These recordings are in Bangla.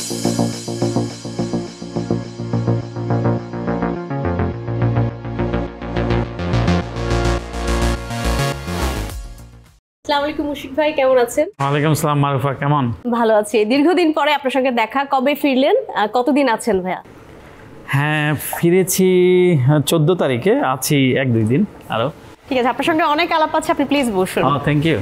আসসালামু আলাইকুম মুশফিক ভাই, কেমন আছেন? ওয়ালাইকুম আসসালাম মারুফা, কেমন? ভালো আছি। দীর্ঘদিন পরে আপনার সঙ্গে দেখা, কবে ফিরলেন? কতদিন আছেন ভাইয়া? হ্যাঁ, ফিরেছি 14 তারিখে, আছি 1-2 দিন আরো। ঠিক আছে, আপনার সঙ্গে অনেক আলাপ আছে, আপনি প্লিজ বসুন। Thank you.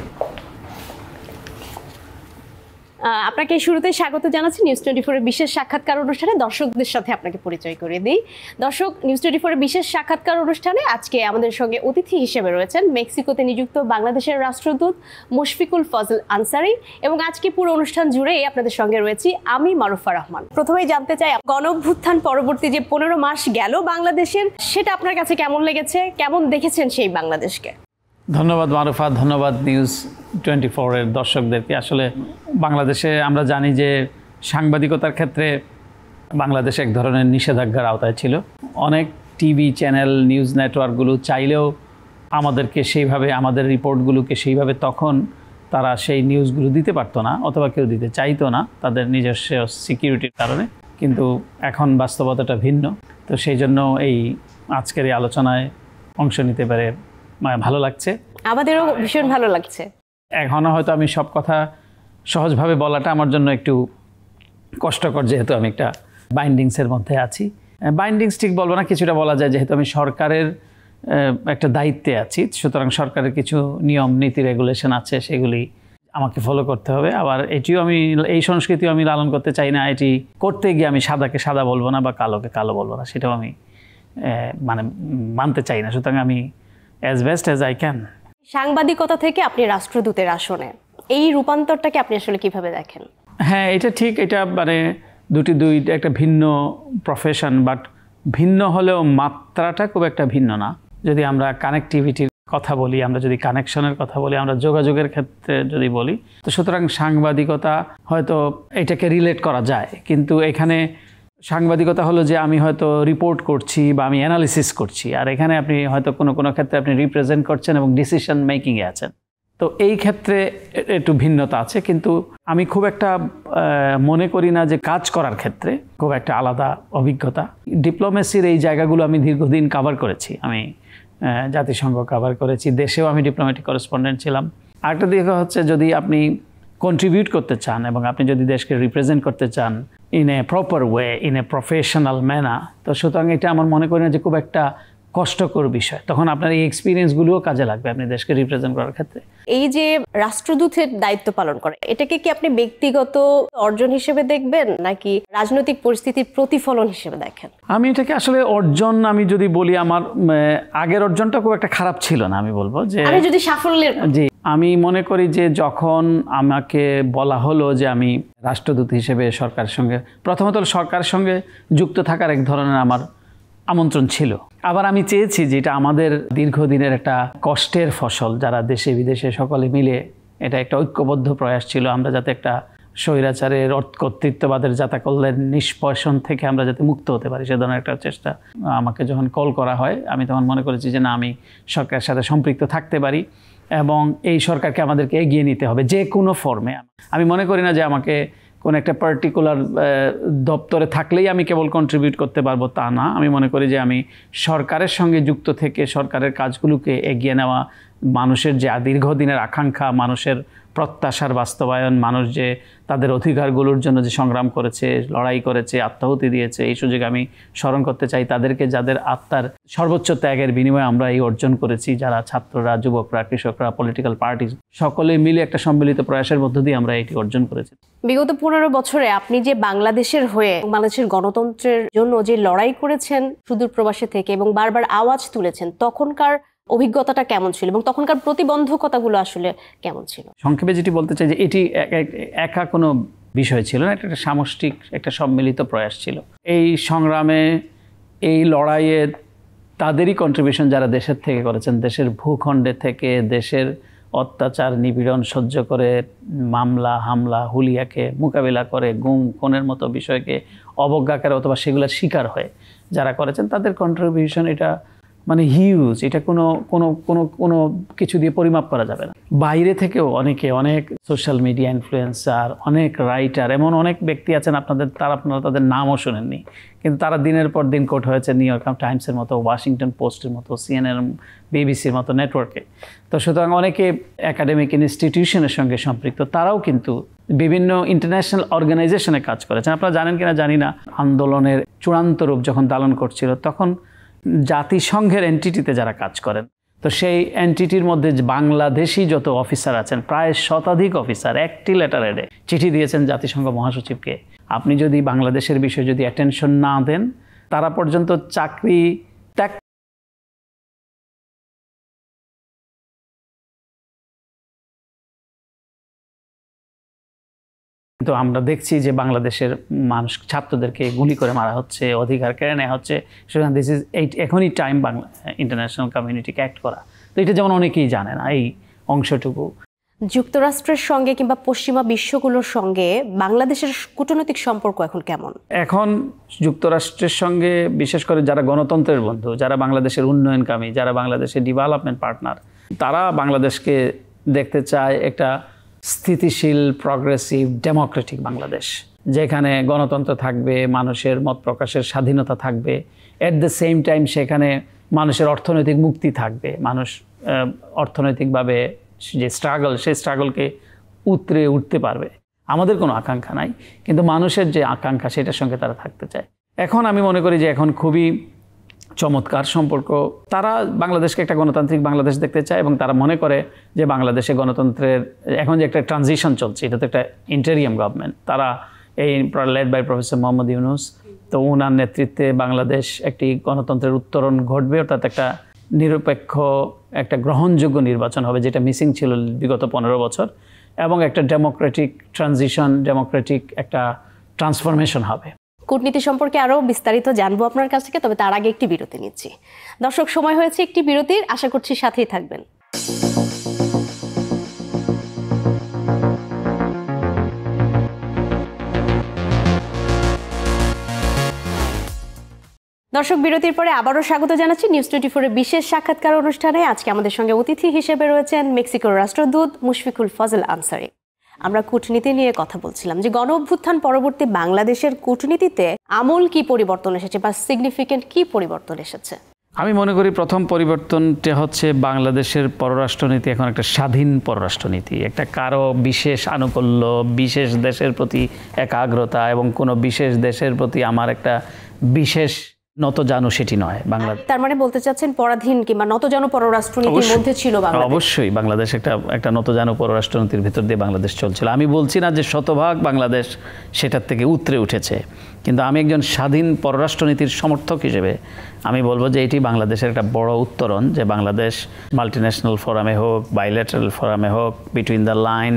আপনাকে শুরুতে স্বাগত জানাচ্ছি নিউজ 24 এর বিশেষ সাক্ষাৎকার অনুষ্ঠানে। দর্শকদের সাথে আপনাকে পরিচয় করে দিই। দর্শক, নিউজ 24 এর বিশেষ সাক্ষাৎকার অনুষ্ঠানে আজকে আমাদের সঙ্গে অতিথি হিসেবে রয়েছেন মেক্সিকোতে নিযুক্ত বাংলাদেশের রাষ্ট্রদূত মুশফিকুল ফজল আনসারী, এবং আজকে পুরো অনুষ্ঠান জুড়েই আপনাদের সঙ্গে রয়েছি আমি মারুফা রহমান। প্রথমেই জানতে চাই, গণঅভ্যুত্থান পরবর্তী যে 15 মাস গেল বাংলাদেশের, সেটা আপনার কাছে কেমন লেগেছে? কেমন দেখেছেন সেই বাংলাদেশকে? ধন্যবাদ মারুফা, ধন্যবাদ নিউজ 24 এর দর্শকদেরকে। আসলে বাংলাদেশে আমরা জানি যে সাংবাদিকতার ক্ষেত্রে বাংলাদেশ এক ধরনের নিষেধাজ্ঞার আওতায় ছিল। অনেক টিভি চ্যানেল, নিউজ নেটওয়ার্কগুলো চাইলেও আমাদেরকে সেইভাবে, আমাদের রিপোর্টগুলোকে সেইভাবে তখন তারা সেই নিউজগুলো দিতে পারতো না, অথবা কেউ দিতে চাইতো না তাদের নিজস্ব সিকিউরিটির কারণে। কিন্তু এখন বাস্তবতাটা ভিন্ন। তো সেই জন্য এই আজকের এই আলোচনায় অংশ নিতে পারে ভালো লাগছে। আমাদেরও ভীষণ ভালো লাগছে। এখনও হয়তো আমি সব কথা সহজভাবে বলাটা আমার জন্য একটু কষ্টকর, যেহেতু আমি একটা বাইন্ডিংসের মধ্যে আছি। বাইন্ডিংস ঠিক বলবো না, কিছুটা বলা যায়, যেহেতু আমি সরকারের একটা দায়িত্বে আছি, সুতরাং সরকারের কিছু নিয়ম নীতি রেগুলেশন আছে, সেগুলি আমাকে ফলো করতে হবে। আবার এটিও আমি, এই সংস্কৃতিও আমি লালন করতে চাই না। এটি করতে গিয়ে আমি সাদাকে সাদা বলবো না বা কালোকে কালো বলবো না, সেটাও আমি মানতে চাই না। সুতরাং আমি as best as I can। সাংবাদিকতা থেকে আপনি রাষ্ট্রদূতের আসনে, এই রূপান্তরটাকে আপনি আসলে কিভাবে দেখেন? হ্যাঁ, এটা ঠিক। এটা দুইটা একটা ভিন্ন প্রফেশন, বাট ভিন্ন হলেও মাত্রাটা খুব একটা ভিন্ন না। যদি আমরা কানেক্টিভিটির কথা বলি, আমরা যদি কানেকশনের কথা বলি, আমরা যোগাযোগের ক্ষেত্রে যদি বলি, তো সুতরাং সাংবাদিকতা হয়তো এটাকে রিলেট করা যায়। কিন্তু এখানে সাংবাদিকতা হলো যে আমি হয়তো রিপোর্ট করছি বা আমি অ্যানালিসিস করছি, আর এখানে আপনি হয়তো কোনো ক্ষেত্রে আপনি রিপ্রেজেন্ট করছেন এবং ডিসিশন মেকিংয়ে আছেন। তো এই ক্ষেত্রে একটু ভিন্নতা আছে, কিন্তু আমি খুব একটা মনে করি না যে কাজ করার ক্ষেত্রে খুব একটা আলাদা অভিজ্ঞতা। ডিপ্লোমেসির এই জায়গাগুলো আমি দীর্ঘদিন কভার করেছি। আমি জাতিসংঘ কভার করেছি, দেশেও আমি ডিপ্লোম্যাটিক করেসপন্ডেন্ট ছিলাম। আরেকটা দিক হচ্ছে, যদি আপনি কন্ট্রিবিউট করতে চান এবং আপনি যদি দেশকে রিপ্রেজেন্ট করতে চান in a proper way, in a professional manner, তো সুতরাং এটা আমার মনে করি না যে খুব একটা কষ্টকর বিষয়। তখন আপনার এই এক্সপিরিয়েন্সগুলোও কাজে লাগবে আপনি দেশকে রিপ্রেজেন্ট করার ক্ষেত্রে। এই যে রাষ্ট্রদূতের দায়িত্ব পালন করে, এটাকে কি আপনি ব্যক্তিগত অর্জন হিসেবে দেখবেন, নাকি রাজনৈতিক পরিস্থিতির প্রতিফলন হিসেবে দেখেন? আমি এটাকে আসলে অর্জন, আমি যদি বলি, আমার আগের অর্জনটা খুব একটা খারাপ ছিল না। আমি বলবো যে আমি যদি সাফল্যের, জি, আমি মনে করি যে যখন আমাকে বলা হলো যে আমি রাষ্ট্রদূত হিসেবে সরকারের সঙ্গে, প্রথমত সরকারের সঙ্গে যুক্ত থাকার এক ধরনের আমার আমন্ত্রণ ছিল। আবার আমি চেয়েছি যে এটা আমাদের দীর্ঘদিনের একটা কষ্টের ফসল, যারা দেশে বিদেশে সকলে মিলে, এটা একটা ঐক্যবদ্ধ প্রয়াস ছিল, আমরা যাতে একটা স্বৈরাচারের কর্তৃত্ববাদের যাতাকল্যের নিষ্পেষণ থেকে আমরা যাতে মুক্ত হতে পারি, সে ধরনের একটা চেষ্টা। আমাকে যখন কল করা হয়, আমি তখন মনে করেছি যে না, আমি সরকারের সাথে সম্পৃক্ত থাকতে পারি এবং এই সরকারকে আমাদেরকে এগিয়ে নিতে হবে যে কোনো ফর্মে। আমি মনে করি না যে আমাকে কোনো একটা পার্টিকুলার দপ্তরে থাকলেই আমি কেবল কন্ট্রিবিউট করতে পারবো, তা না। আমি মনে করি যে আমি সরকারের সঙ্গে যুক্ত থেকে সরকারের কাজগুলোকে এগিয়ে নেওয়া, মানুষের যে দীর্ঘদিনের আকাঙ্ক্ষা, মানুষের প্রত্যাশার বাস্তবায়ন, মানুষ যে তাদের অধিকারগুলোর জন্য যে সংগ্রাম করেছে, লড়াই করেছে, আত্মাহুতি দিয়েছে, এই সুযোগ আমি স্মরণ করতে চাই তাদেরকে, যাদের আত্মার সর্বোচ্চ ত্যাগের বিনিময়ে আমরা এই অর্জন করেছি। যারা ছাত্ররা, যুবকরা, কৃষকরা, পলিটিক্যাল পার্টি, সকলে মিলে একটা সম্মিলিত প্রয়াসের মধ্য দিয়ে আমরা এটি অর্জন করেছি। বিগত 15 বছরে আপনি যে বাংলাদেশের হয়ে, বাংলাদেশের গণতন্ত্রের জন্য যে লড়াই করেছেন সুদূর প্রবাসে থেকে এবং বারবার আওয়াজ তুলেছেন, তখনকার অভিজ্ঞতাটা কেমন ছিল এবং তখনকার প্রতিবন্ধকতাগুলো আসলে কেমন ছিল? সংক্ষেপে যেটি বলতে চাই যে এটি একা কোনো বিষয় ছিল না, এটা একটা সামষ্টিক, একটা সম্মিলিত প্রয়াস ছিল। এই সংগ্রামে, এই লড়াইয়ে তাদেরই কন্ট্রিবিউশন যারা দেশের থেকে করেছেন, দেশের ভূখণ্ডে থেকে দেশের অত্যাচার নিপীড়ন সহ্য করে, মামলা হামলা হুলিয়াকে মোকাবিলা করে, গুম খুনের মতো বিষয়কে অবজ্ঞা করে অথবা সেগুলোর শিকার হয়ে যারা করেছেন, তাদের কন্ট্রিবিউশন এটা মানে হিউজ, এটা কোনো কোনো কোনো কোনো কিছু দিয়ে পরিমাপ করা যাবে না। বাইরে থেকেও অনেক সোশ্যাল মিডিয়া ইনফ্লুয়েন্সার, অনেক রাইটার, এমন অনেক ব্যক্তি আছেন আপনারা তাদের নামও শোনেননি, কিন্তু তারা দিনের পর দিন কোট হয়েছে নিউ ইয়র্ক টাইমসের মতো, ওয়াশিংটন পোস্টের মতো, CNN, বিবিসির মতো নেটওয়ার্কে। তো সুতরাং অনেকে একাডেমিক ইনস্টিটিউশনের সঙ্গে সম্পৃক্ত, তারাও কিন্তু বিভিন্ন ইন্টারন্যাশনাল অর্গানাইজেশনে কাজ করেছেন। আপনারা জানেন কিনা জানি না, আন্দোলনের চূড়ান্ত রূপ যখন ধারণ করছিল তখন জাতিসংঘের এন্টিটিতে যারা কাজ করেন, তো সেই এন্টিটির মধ্যে বাংলাদেশি যত অফিসার আছেন, প্রায় শতাধিক অফিসার একটি লেটারে চিঠি দিয়েছেন জাতিসংঘ মহাসচিবকে, আপনি যদি বাংলাদেশের বিষয়ে যদি অ্যাটেনশন না দেন, তারা পর্যন্ত চাকরি ত্যাগ। তো আমরা দেখছি যে বাংলাদেশের মানুষ, ছাত্রদেরকে গুলি করে মারা হচ্ছে, অধিকার কেড়ে নেওয়া হচ্ছে। সুতরাং এখনই টাইম বাংলা ইন্টারন্যাশনাল কমিউনিটিকে অ্যাক্ট করা। তো এটা যেমন অনেকেই জানে না এই অংশটুকু। যুক্তরাষ্ট্রের সঙ্গে কিংবা পশ্চিমা বিশ্বগুলোর সঙ্গে বাংলাদেশের কূটনৈতিক সম্পর্ক এখন কেমন? এখন যুক্তরাষ্ট্রের সঙ্গে বিশেষ করে যারা গণতন্ত্রের বন্ধু, যারা বাংলাদেশের উন্নয়নকামী, যারা বাংলাদেশের ডেভেলপমেন্ট পার্টনার, তারা বাংলাদেশকে দেখতে চায় একটা স্থিতিশীল, প্রগ্রেসিভ, ডেমোক্রেটিক বাংলাদেশ, যেখানে গণতন্ত্র থাকবে, মানুষের মত প্রকাশের স্বাধীনতা থাকবে, এট দ্য সেম টাইম সেখানে মানুষের অর্থনৈতিক মুক্তি থাকবে, মানুষ অর্থনৈতিকভাবে যে স্ট্রাগল, সেই স্ট্রাগলকে উতরে উঠতে পারবে। আমাদের কোনো আকাঙ্ক্ষা নাই, কিন্তু মানুষের যে আকাঙ্ক্ষা সেটার সঙ্গে তারা থাকতে চায়। এখন আমি মনে করি যে এখন খুবই চমৎকার সম্পর্ক। তারা বাংলাদেশকে একটা গণতান্ত্রিক বাংলাদেশ দেখতে চায় এবং তারা মনে করে যে বাংলাদেশে গণতন্ত্রের এখন যে একটা ট্রানজিশন চলছে, এটা তো একটা ইন্টেরিয়াম গভর্নমেন্ট, তারা এই led by professor Mohammad Yunus, তো ওনার নেতৃত্বে বাংলাদেশ একটি গণতন্ত্রের উত্তরণ ঘটবে, অর্থাৎ একটা নিরপেক্ষ, একটা গ্রহণযোগ্য নির্বাচন হবে, যেটা মিসিং ছিল বিগত 15 বছর, এবং একটা ডেমোক্রেটিক ট্রানজিশন, ডেমোক্রেটিক একটা ট্রান্সফরমেশন হবে। কূটনীতি সম্পর্কে আরও বিস্তারিত জানবো আপনার কাছ থেকে, তবে তার আগে একটি বিরতি নিচ্ছি। দর্শক, সময় হয়েছে একটি বিরতির, আশা করছি সাথেই থাকবেন। দর্শক, বিরতির পরে আবারও স্বাগত জানাচ্ছি নিউজ 24-এর বিশেষ সাক্ষাৎকার অনুষ্ঠানে। আজকে আমাদের সঙ্গে অতিথি হিসেবে রয়েছেন মেক্সিকোর রাষ্ট্রদূত মুশফিকুল ফজল আনসারী। আমরা কূটনীতি নিয়ে কথা বলছিলাম যে গণ অভ্যুত্থান পরবর্তী বাংলাদেশের কূটনীতিতে আমূল কি পরিবর্তন এসেছে বা সিগনিফিকেন্ট কি পরিবর্তন এসেছে? আমি মনে করি প্রথম পরিবর্তনটা হচ্ছে বাংলাদেশের পররাষ্ট্রনীতি এখন একটা স্বাধীন পররাষ্ট্রনীতি, একটা কারো বিশেষ আনুকূল্য, বিশেষ দেশের প্রতি একাগ্রতা এবং কোনো বিশেষ দেশের প্রতি আমার একটা বিশেষ নতজানু, সেটি নয় বাংলাদেশ। তার মানে বলতে চাচ্ছেন পরাধীন কিংবা নতজানু পররাষ্ট্রনীতির মধ্যে ছিল বাংলাদেশ? অবশ্যই বাংলাদেশ একটা নতজানু পররাষ্ট্রনীতির ভিতর দিয়ে বাংলাদেশ চলছিল। আমি বলছি না যে শতভাগ বাংলাদেশ সেটার থেকে উতরে উঠেছে, কিন্তু আমি একজন স্বাধীন পররাষ্ট্রনীতির সমর্থক হিসেবে আমি বলবো যে এটি বাংলাদেশের একটা বড় উত্তরণ, যে বাংলাদেশ মাল্টিন্যাশনাল ফোরামে হোক, বাইল্যাটারাল ফোরামে হোক, বিটুইন দ্য লাইন,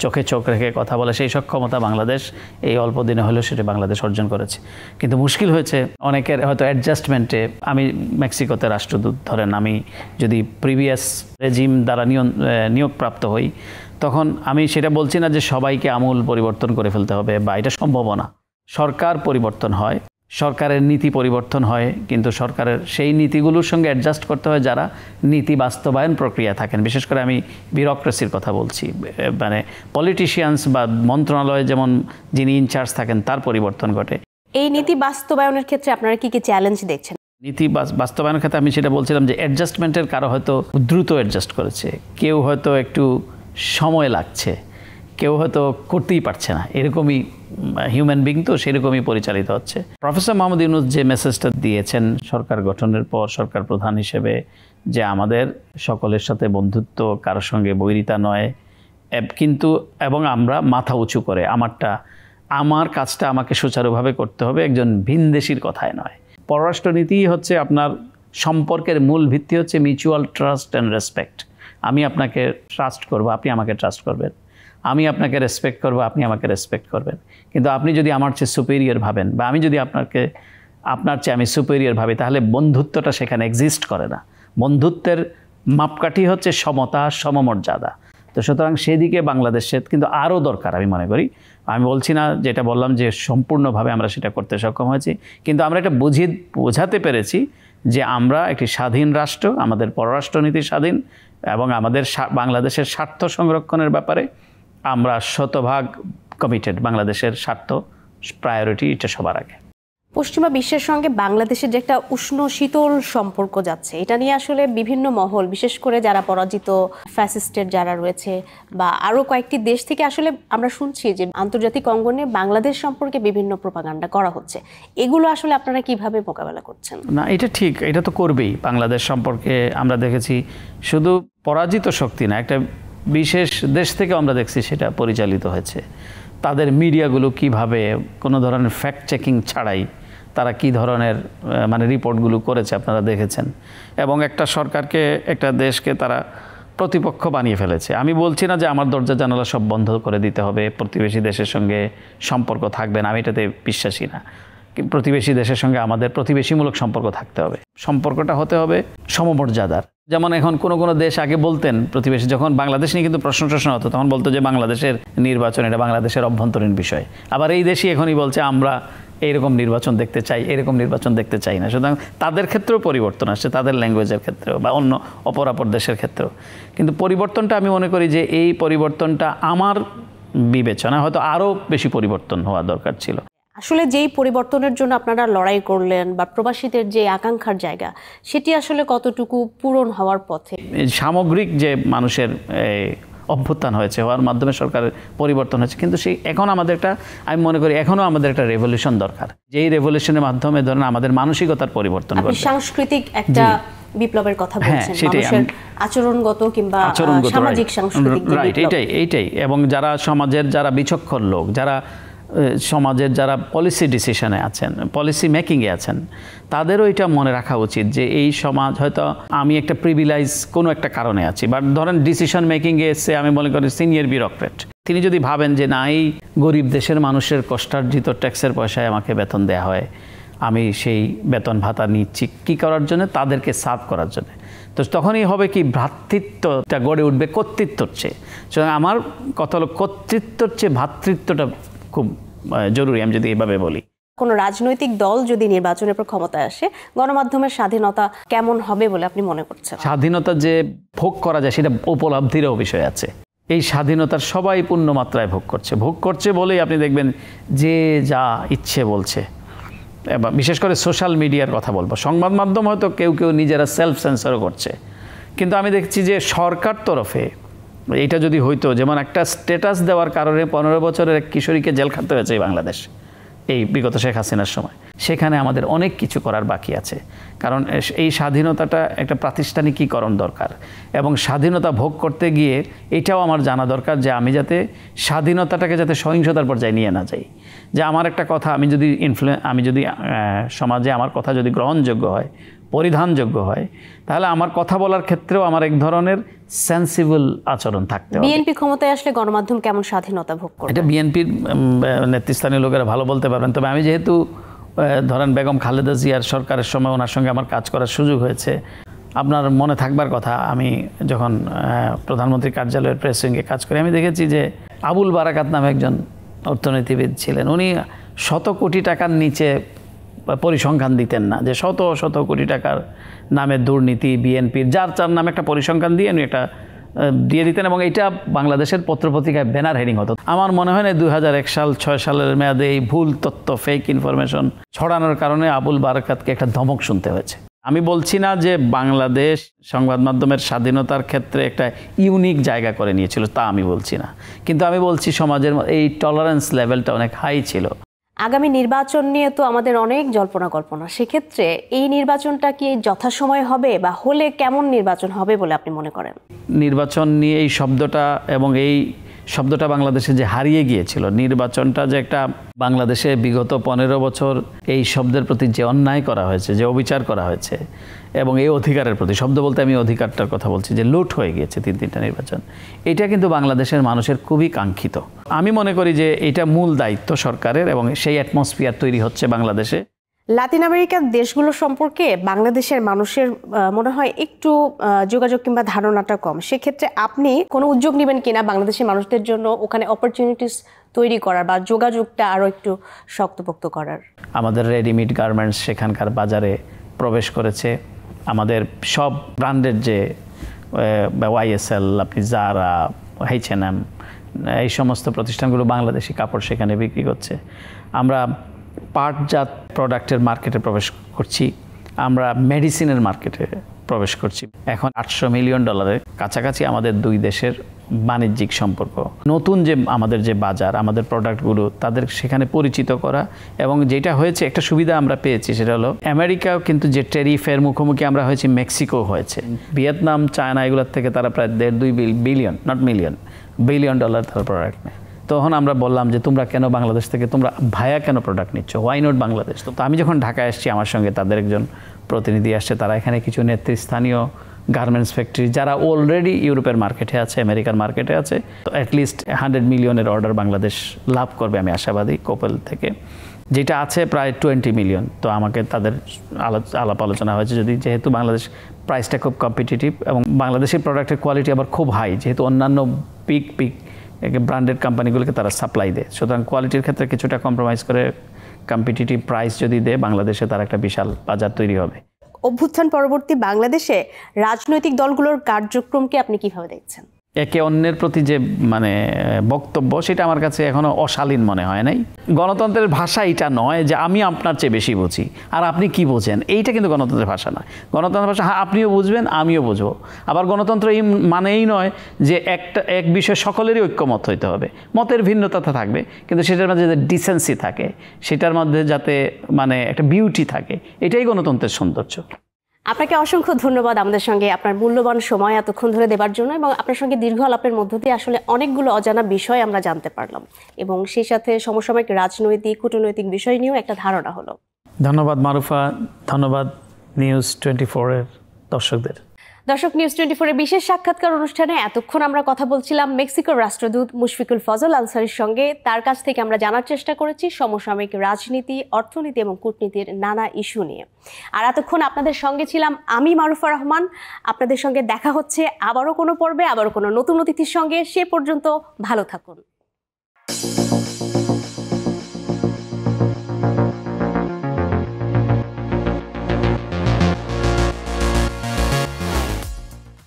চোখে চোখ রেখে কথা বলে, সেই সক্ষমতা বাংলাদেশ এই অল্প দিনে হলেও সেটা বাংলাদেশ অর্জন করেছে। কিন্তু মুশকিল হয়েছে অনেকের হয়তো অ্যাডজাস্টমেন্টে। আমি মেক্সিকোতে রাষ্ট্রদূত, ধরেন আমি যদি প্রিভিয়াস রেজিম দ্বারা নিয়োগপ্রাপ্ত হই, তখন আমি সেটা বলছি না যে সবাইকে আমূল পরিবর্তন করে ফেলতে হবে বা এটা সম্ভব না। সরকার পরিবর্তন হয়, সরকারের নীতি পরিবর্তন হয়, কিন্তু সরকারের সেই নীতিগুলোর সঙ্গে অ্যাডজাস্ট করতে হয় যারা নীতি বাস্তবায়ন প্রক্রিয়া থাকেন। বিশেষ করে আমি বিউরোক্রেসির কথা বলছি, মানে পলিটিশিয়ানস বা মন্ত্রণালয়ে যেমন যিনি ইনচার্জ থাকেন তার পরিবর্তন ঘটে। এই নীতি বাস্তবায়নের ক্ষেত্রে আপনারা কি কি চ্যালেঞ্জ দেখছেন? নীতি বাস্তবায়নের ক্ষেত্রে আমি সেটা বলছিলাম যে অ্যাডজাস্টমেন্টের কারো হয়তো দ্রুত অ্যাডজাস্ট করেছে, কেউ হয়তো একটু সময় লাগছে, কেউ হয়তো করতেই পারছে না, এরকমই হিউম্যান বিং, তো সেরকমই পরিচালিত হচ্ছে। প্রফেসর মোহাম্মদ ইউনূস যে মেসেজটা দিয়েছেন সরকার গঠনের পর সরকার প্রধান হিসেবে, যে আমাদের সকলের সাথে বন্ধুত্ব, কারোর সঙ্গে বৈরিতা নয়, কিন্তু এবং আমরা মাথা উঁচু করে আমার কাজটা আমাকে সুচারুভাবে করতে হবে, একজন ভিনদেশীর কথায় নয়। পররাষ্ট্রনীতি হচ্ছে আপনার সম্পর্কের মূল ভিত্তি হচ্ছে মিউচুয়াল ট্রাস্ট অ্যান্ড রেসপেক্ট। আমি আপনাকে ট্রাস্ট করব, আপনি আমাকে ট্রাস্ট করবেন, আমি আপনাকে রেসপেক্ট করব, আপনি আমাকে রেসপেক্ট করবেন। কিন্তু আপনি যদি আমার চেয়ে সুপেরিয়র ভাবেন বা আমি যদি আপনার চেয়ে আমি সুপেরিয়র ভাবি, তাহলে বন্ধুত্বটা সেখানে এক্সিস্ট করে না। বন্ধুত্বের মাপকাঠি হচ্ছে সমতা, সমমর্যাদা। তো সুতরাং সেদিকে বাংলাদেশের কিন্তু আরও দরকার আমি মনে করি। আমি বলছি না, যেটা বললাম যে সম্পূর্ণভাবে আমরা সেটা করতে সক্ষম হয়েছি, কিন্তু আমরা এটা বোঝাতে পেরেছি যে আমরা একটি স্বাধীন রাষ্ট্র, আমাদের পররাষ্ট্রনীতি স্বাধীন এবং আমাদের বাংলাদেশের স্বার্থ সংরক্ষণের ব্যাপারে আমরা শতভাগ কমিটেড। বাংলাদেশের স্বার্থ প্রায়োরিটি, এটা সবার আগে। পশ্চিমা বিশ্বের সঙ্গে বাংলাদেশের যে একটা উষ্ণ শীতল সম্পর্ক যাচ্ছে, এটা নিয়ে আসলে বিভিন্ন মহল, বিশেষ করে যারা পরাজিত ফ্যাসিস্টের যারা রয়েছে বা আরও কয়েকটি দেশ থেকে আসলে আমরা শুনছি যে আন্তর্জাতিক অঙ্গনে বাংলাদেশ সম্পর্কে বিভিন্ন প্রোপাগান্ডা করা হচ্ছে। এগুলো আসলে আপনারা কিভাবে মোকাবেলা করছেন? না, এটা ঠিক, এটা তো করবেই। বাংলাদেশ সম্পর্কে আমরা দেখেছি শুধু পরাজিত শক্তি না, একটা বিশেষ দেশ থেকে আমরা দেখছি সেটা পরিচালিত হয়েছে। তাদের মিডিয়াগুলো কিভাবে কোনো ধরনের ফ্যাক্ট চেকিং ছাড়াই তারা কি ধরনের রিপোর্টগুলো করেছে আপনারা দেখেছেন। এবং একটা সরকারকে, একটা দেশকে তারা প্রতিপক্ষ বানিয়ে ফেলেছে। আমি বলছি না যে আমার দরজা জানালা সব বন্ধ করে দিতে হবে, প্রতিবেশী দেশের সঙ্গে সম্পর্ক থাকবে না, আমি এটাতে বিশ্বাসী না। প্রতিবেশী দেশের সঙ্গে আমাদের প্রতিবেশীমূলক সম্পর্ক থাকতে হবে, সম্পর্কটা হতে হবে সমমর্যাদার। যেমন এখন কোনো দেশ আগে বলতেন, প্রতিবেশী যখন বাংলাদেশ নিয়ে কিন্তু প্রশ্ন হতো, তখন বলতো যে বাংলাদেশের নির্বাচন এটা বাংলাদেশের অভ্যন্তরীণ বিষয়। আবার এই দেশই এখনই বলছে আমরা এইরকম নির্বাচন দেখতে চাই, এরকম নির্বাচন দেখতে চাই না। সুতরাং তাদের ক্ষেত্রেও পরিবর্তন আসছে, তাদের ল্যাঙ্গুয়েজের ক্ষেত্রেও বা অন্য অপর দেশের ক্ষেত্রেও। কিন্তু পরিবর্তনটা আমি মনে করি যে এই পরিবর্তনটা আমার বিবেচনা হয়তো আরও বেশি পরিবর্তন হওয়া দরকার ছিল। আসলে যেই পরিবর্তনের জন্য আপনারা লড়াই করলেন বা প্রবাসীদের যে আকাঙ্ক্ষার জায়গা, সেটি আসলে কতটুকু পূরণ হওয়ার পথে? সামগ্রিক যে মানুষের অভ্যুত্থান হয়েছে, হওয়ার মাধ্যমে সরকারের পরিবর্তন হয়েছে, কিন্তু সেই এখন আমাদের আমি মনে করি এখনও আমাদের একটা রেভলিউশন দরকার। যেই রেভলিউশনের মাধ্যমে ধরেন আমাদের মানসিকতার পরিবর্তন করবে। সাংস্কৃতিক একটা বিপ্লবের কথা বলছেন, মানুষের আচরণগত কিংবা সামাজিক সাংস্কৃতিক, রাইট, এইটাই। এবং যারা সমাজের যারা বিচক্ষণ লোক, যারা সমাজের যারা পলিসি ডিসিশনে আছেন, পলিসি মেকিংয়ে আছেন, তাদেরও এটা মনে রাখা উচিত যে এই সমাজ হয়তো আমি একটা প্রিভিলাইজ কোনো একটা কারণে আছি, বাট ধরেন ডিসিশন মেকিংয়ে এসে আমি মনে করি সিনিয়র বিউরোক্রেট, তিনি যদি ভাবেন যে না, এই গরিব দেশের মানুষের কষ্টার্জিত ট্যাক্সের পয়সায় আমাকে বেতন দেওয়া হয়, আমি সেই বেতন ভাতা নিচ্ছি কী করার জন্য? তাদেরকে সার্ভ করার জন্য। তো তখনই হবে কি, ভ্রাতৃত্বটা গড়ে উঠবে কর্তৃত্বর চেয়ে। সুতরাং আমার কথা হলো কর্তৃত্বর চেয়ে ভ্রাতৃত্বটা খুব জরুরি, আমি যদি এভাবে বলি। কোনো রাজনৈতিক দল যদি নির্বাচনের পর ক্ষমতায় আসে, গণমাধ্যমের স্বাধীনতা কেমন হবে বলে আপনি মনে করছেন? স্বাধীনতা যে ভোগ করা যায় সেটা উপলব্ধিরও বিষয় আছে। এই স্বাধীনতার সবাই পূর্ণ মাত্রায় ভোগ করছে বলেই আপনি দেখবেন যে যা ইচ্ছে বলছে। বিশেষ করে সোশ্যাল মিডিয়ার কথা বলবো, সংবাদ মাধ্যম হয়তো কেউ নিজেরা সেলফ সেন্সরও করছে, কিন্তু আমি দেখছি যে সরকার তরফে এইটা যদি হইতো, যেমন একটা স্ট্যাটাস দেওয়ার কারণে 15 বছরের এক কিশোরীকে জেল খাটতে হয়েছে এই বাংলাদেশ, এই বিগত শেখ হাসিনার সময়। সেখানে আমাদের অনেক কিছু করার বাকি আছে, কারণ এই স্বাধীনতাটা একটা প্রাতিষ্ঠানিকীকরণ দরকার। এবং স্বাধীনতা ভোগ করতে গিয়ে এটাও আমার জানা দরকার যে আমি যাতে স্বাধীনতাটাকে যাতে সহিংসতার পর্যায়ে নিয়ে না যাই। যে আমার একটা কথা আমি যদি সমাজে আমার কথা যদি গ্রহণযোগ্য হয়, পরিধানযোগ্য হয়, তাহলে আমার কথা বলার ক্ষেত্রেও আমার এক ধরনের সেন্সিবল আচরণ থাকতে হবে। বিএনপি ক্ষমতায় আসলে গণমাধ্যম কেমন স্বাধীনতা ভোগ করবে? এটা বিএনপির নেতৃস্থানীয় লোকেরা ভালো বলতে পারবেন। তবে আমি যেহেতু ধরেন বেগম খালেদা জিয়ার সরকারের সময় ওনার সঙ্গে আমার কাজ করার সুযোগ হয়েছে, আপনার মনে থাকবার কথা, আমি যখন প্রধানমন্ত্রী কার্যালয়ের প্রেস উইংয়ে কাজ করি, আমি দেখেছি যে আবুল বারাকাত নামে একজন অর্থনীতিবিদ ছিলেন। উনি 100 কোটি টাকার নিচে পরিসংখ্যান দিতেন না, যে শত কোটি টাকার নামে দুর্নীতি, বিএনপির যার নামে একটা পরিসংখ্যান দিয়ে উনি একটা দিয়ে দিতেন, এবং এটা বাংলাদেশের পত্রপত্রিকায় ব্যানার হেডিং হতো। আমার মনে হয় না 2006 সালের মেয়াদে এই ভুল তথ্য, ফেক ইনফরমেশন ছড়ানোর কারণে আবুল বারাকাতকে একটা ধমক শুনতে হয়েছে। আমি বলছি না যে বাংলাদেশ সংবাদ মাধ্যমের স্বাধীনতার ক্ষেত্রে একটা ইউনিক জায়গা করে নিয়েছিল, তা আমি বলছি না, কিন্তু আমি বলছি সমাজের এই টলারেন্স লেভেলটা অনেক হাই ছিল। আগামী নির্বাচন নিয়ে তো আমাদের অনেক জল্পনা কল্পনা, সেক্ষেত্রে এই নির্বাচনটা কি যথাসময়ে হবে, বা হলে কেমন নির্বাচন হবে বলে আপনি মনে করেন? নির্বাচন নিয়ে এই শব্দটা, এবং এই শব্দটা বাংলাদেশে যে হারিয়ে গিয়েছিল, নির্বাচনটা যে একটা বাংলাদেশে বিগত 15 বছর এই শব্দের প্রতি যে অন্যায় করা হয়েছে, যে অবিচার করা হয়েছে, এবং এই অধিকারের প্রতি, শব্দ বলতে আমি অধিকারটার কথা বলছি, যে লুট হয়ে গিয়েছে 3টা নির্বাচন, এটা কিন্তু বাংলাদেশের মানুষের খুবই কাঙ্ক্ষিত। আমি মনে করি যে এটা মূল দায়িত্ব সরকারের, এবং সেই অ্যাটমসফিয়ার তৈরি হচ্ছে বাংলাদেশে। লাতিন আমেরিকার দেশগুলো সম্পর্কে বাংলাদেশের মানুষের মনে হয় একটু যোগাযোগ কিংবা ধারণাটা কম। সেক্ষেত্রে আপনি কোনো উদ্যোগ নেবেন কিনা বাংলাদেশের মানুষদের জন্য ওখানে অপরচুনিটিস তৈরি করার বা যোগাযোগটা আরও একটু শক্তপোক্ত করার? আমাদের রেডিমেড গার্মেন্টস সেখানকার বাজারে প্রবেশ করেছে। আমাদের সব ব্র্যান্ডের যে YSL, আপনি জারা, H&M, এই সমস্ত প্রতিষ্ঠানগুলো বাংলাদেশি কাপড় সেখানে বিক্রি করছে। আমরা পাটজাত প্রোডাক্টের মার্কেটে প্রবেশ করছি, আমরা মেডিসিনের মার্কেটে প্রবেশ করছি। এখন $800 মিলিয়ন কাছাকাছি আমাদের দুই দেশের বাণিজ্যিক সম্পর্ক। নতুন যে আমাদের যে বাজার, আমাদের প্রোডাক্টগুলো তাদের সেখানে পরিচিত করা, এবং যেটা হয়েছে একটা সুবিধা আমরা পেয়েছি সেটা হলো আমেরিকাও কিন্তু যে ট্যারিফের মুখোমুখি আমরা হয়েছি, মেক্সিকো হয়েছে, ভিয়েতনাম, চায়না, এগুলোর থেকে তারা প্রায় 1.5-2 বিলিয়ন, নট মিলিয়ন, $বিলিয়ন তারা প্রোডাক্ট নেয়। তখন আমরা বললাম যে তোমরা কেন বাংলাদেশ থেকে, তোমরা ভায়া কেন প্রোডাক্ট নিচ্ছ, হোয়াই নট বাংলাদেশ? তো আমি যখন ঢাকায় আসছি, আমার সঙ্গে তাদের একজন প্রতিনিধি আসছে, তারা এখানে কিছু নেতৃস্থানীয় গার্মেন্টস ফ্যাক্টরি যারা অলরেডি ইউরোপের মার্কেটে আছে, আমেরিকার মার্কেটে আছে, তো অ্যাটলিস্ট 100 মিলিয়নের অর্ডার বাংলাদেশ লাভ করবে, আমি আশাবাদী কোপেল থেকে, যেটা আছে প্রায় 20 মিলিয়ন। তো আমাকে তাদের আলাপ আলোচনা হয়েছে, যেহেতু বাংলাদেশ প্রাইসটা খুব কম্পিটিটিভ এবং বাংলাদেশের প্রোডাক্টের কোয়ালিটি আবার খুব হাই, যেহেতু অন্যান্য পিক ব্র্যান্ডেড কোম্পানিগুলোকে তারা সাপ্লাই দেয়, সুতরাং কোয়ালিটির ক্ষেত্রে কিছুটা কম্প্রোমাইজ করে কম্পিটিটিভ প্রাইস যদি দেয়, বাংলাদেশে তার একটা বিশাল বাজার তৈরি হবে। অভ্যুত্থান পরবর্তী বাংলাদেশে রাজনৈতিক দলগুলোর কার্যক্রমকে আপনি কিভাবে দেখছেন? একে অন্যের প্রতি যে বক্তব্য, সেটা আমার কাছে এখনো অশালীন মনে হয় নাই। গণতন্ত্রের ভাষা এটা নয় যে আমি আপনার চেয়ে বেশি বুঝি আর আপনি কি বোঝেন, এইটা কিন্তু গণতন্ত্রের ভাষা নয়। গণতন্ত্রের ভাষা, হ্যাঁ আপনিও বুঝবেন, আমিও বুঝবো। আবার গণতন্ত্র এই মানেই নয় যে এক বিষয়ে সকলেরই ঐক্যমত হইতে হবে, মতের ভিন্নতা থাকবে, কিন্তু সেটার মধ্যে যাতে ডিসেন্সি থাকে, সেটার মধ্যে যাতে একটা বিউটি থাকে, এটাই গণতন্ত্রের সৌন্দর্য। আপনাকে অসংখ্য ধন্যবাদ আমাদের সঙ্গে আপনার মূল্যবান সময় এতক্ষণ ধরে দেবার জন্য, এবং আপনার সঙ্গে দীর্ঘ আলাপের মধ্য দিয়ে আসলে অনেকগুলো অজানা বিষয় আমরা জানতে পারলাম, এবং সেই সাথে সমসাময়িক রাজনৈতিক, কূটনৈতিক বিষয় নিয়েও একটা ধারণা হলো। ধন্যবাদ মারুফা, ধন্যবাদ নিউজ 24-এর দর্শকদের। দর্শক, নিউজ 24-এর বিশেষ সাক্ষাৎকার অনুষ্ঠানে এতক্ষণ আমরা কথা বলছিলাম মেক্সিকোর রাষ্ট্রদূত মুশফিকুল ফজল আনসারীর সঙ্গে। তার কাছ থেকে আমরা জানার চেষ্টা করেছি সমসাময়িক রাজনীতি, অর্থনীতি এবং কূটনীতির নানা ইস্যু নিয়ে। আর এতক্ষণ আপনাদের সঙ্গে ছিলাম আমি, মারুফা রহমান। আপনাদের সঙ্গে দেখা হচ্ছে আবারও কোনো পর্বে, আবারও কোনো নতুন অতিথির সঙ্গে। সে পর্যন্ত ভালো থাকুন।